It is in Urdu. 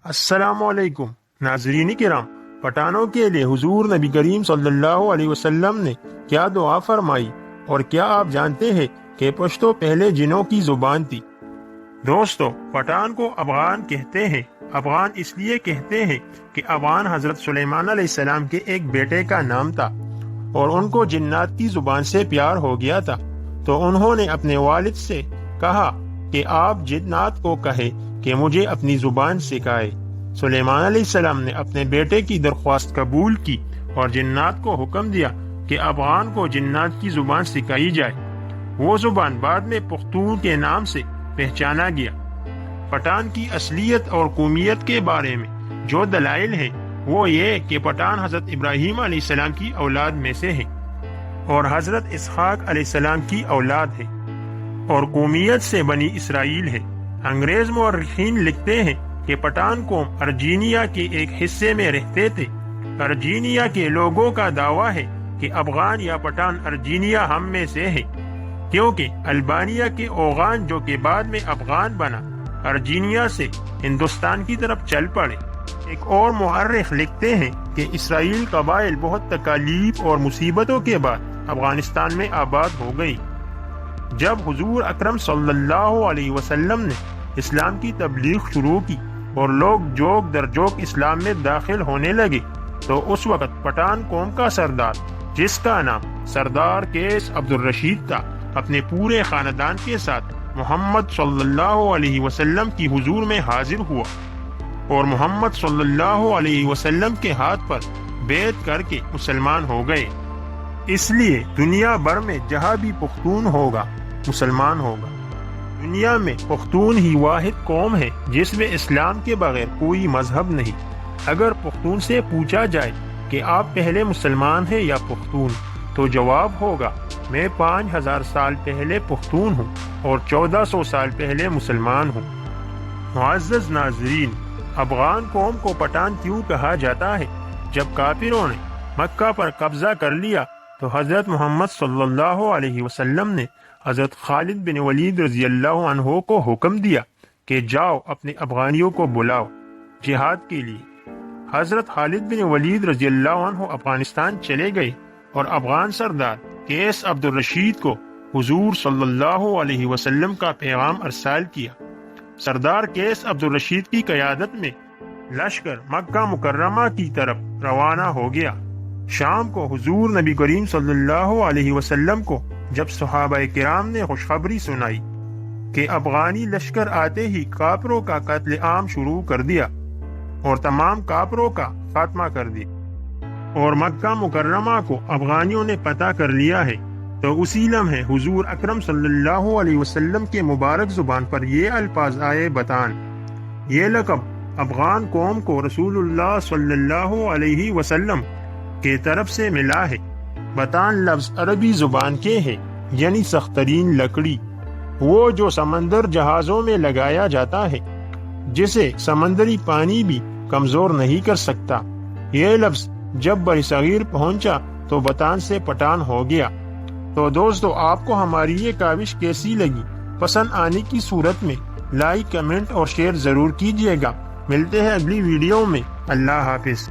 السلام علیکم ناظرین کرام، پٹھانوں کے لیے حضور نبی کریم صلی اللہ علیہ وسلم نے کیا دعا فرمائی، اور کیا آپ جانتے ہیں کہ پشتو پہلے جنوں کی زبان تھی؟ دوستو، پٹھان کو افغان کہتے ہیں۔ افغان اس لیے کہتے ہیں کہ افغان حضرت سلیمان علیہ السلام کے ایک بیٹے کا نام تھا، اور ان کو جنات کی زبان سے پیار ہو گیا تھا، تو انہوں نے اپنے والد سے کہا کہ آپ جنات کو کہے کہ مجھے اپنی زبان سکھائے۔ سلیمان علیہ السلام نے اپنے بیٹے کی درخواست قبول کی اور جنات کو حکم دیا کہ افغان کو جنات کی زبان سکھائی جائے۔ وہ زبان بعد میں پختون کے نام سے پہچانا گیا۔ پٹھان کی اصلیت اور قومیت کے بارے میں جو دلائل ہیں وہ یہ کہ پٹھان حضرت ابراہیم علیہ السلام کی اولاد میں سے ہیں، اور حضرت اسحاق علیہ السلام کی اولاد ہے، اور قومیت سے بنی اسرائیل ہے۔ انگریز مورخین لکھتے ہیں کہ پٹھان قوم ارجینیا کے ایک حصے میں رہتے تھے۔ ارجینیا کے لوگوں کا دعویٰ ہے کہ افغان یا پٹھان ارجینیا ہم میں سے ہے، کیونکہ البانیہ کے اوغان جو کہ بعد میں افغان بنا، ارجینیا سے ہندوستان کی طرف چل پڑے۔ ایک اور مورخ لکھتے ہیں کہ اسرائیل قبائل بہت تکالیف اور مصیبتوں کے بعد افغانستان میں آباد ہو گئی۔ جب حضور اکرم صلی اللہ علیہ وسلم نے اسلام کی تبلیغ شروع کی اور لوگ جوک در جوک اسلام میں داخل ہونے لگے، تو اس وقت پٹھان قوم کا سردار، جس کا نام سردار کیس عبدالرشید تھا، اپنے پورے خاندان کے ساتھ محمد صلی اللہ علیہ وسلم کی حضور میں حاضر ہوا، اور محمد صلی اللہ علیہ وسلم کے ہاتھ پر بیعت کر کے مسلمان ہو گئے۔ اس لیے دنیا بھر میں جہاں بھی پختون ہوگا، مسلمان ہوگا۔ دنیا میں پختون ہی واحد قوم ہے جس میں اسلام کے بغیر کوئی مذہب نہیں۔ اگر پختون سے پوچھا جائے کہ آپ پہلے مسلمان ہیں یا پختون، تو جواب ہوگا میں 5000 سال پہلے پختون ہوں اور 1400 سال پہلے مسلمان ہوں۔ معزز ناظرین، افغان قوم کو پٹھان کیوں کہا جاتا ہے؟ جب کافروں نے مکہ پر قبضہ کر لیا تو حضرت محمد صلی اللہ علیہ وسلم نے حضرت خالد بن ولید رضی اللہ عنہ کو حکم دیا کہ جاؤ اپنے افغانیوں کو بلاؤ جہاد کے لیے۔ حضرت خالد بن ولید رضی اللہ عنہ افغانستان چلے گئے اور افغان سردار کیس عبدالرشید کو حضور صلی اللہ علیہ وسلم کا پیغام ارسال کیا۔ سردار کیس عبدالرشید کی قیادت میں لشکر مکہ مکرمہ کی طرف روانہ ہو گیا۔ شام کو حضور نبی کریم صلی اللہ علیہ وسلم کو جب صحابہ کرام نے خوشخبری سنائی کہ افغانی لشکر آتے ہی کافروں کا قتل عام شروع کر دیا اور تمام کافروں کا خاتمہ کر دیا، اور مکہ مکرمہ کو افغانیوں نے فتح کر لیا ہے، تو اسی لمحے حضور اکرم صلی اللہ علیہ وسلم کے مبارک زبان پر یہ الفاظ آئے بتان۔ یہ لقب افغان قوم کو رسول اللہ صلی اللہ علیہ وسلم کے طرف سے ملا ہے۔ بتان لفظ عربی زبان کے ہے، یعنی سخت ترین لکڑی، وہ جو سمندر جہازوں میں لگایا جاتا ہے، جسے سمندری پانی بھی کمزور نہیں کر سکتا۔ یہ لفظ جب برصغیر پہنچا تو بتان سے پٹھان ہو گیا۔ تو دوستو، آپ کو ہماری یہ کاوش کیسی لگی؟ پسند آنے کی صورت میں لائک، کمنٹ اور شیئر ضرور کیجیے گا۔ ملتے ہیں اگلی ویڈیو میں۔ اللہ حافظ۔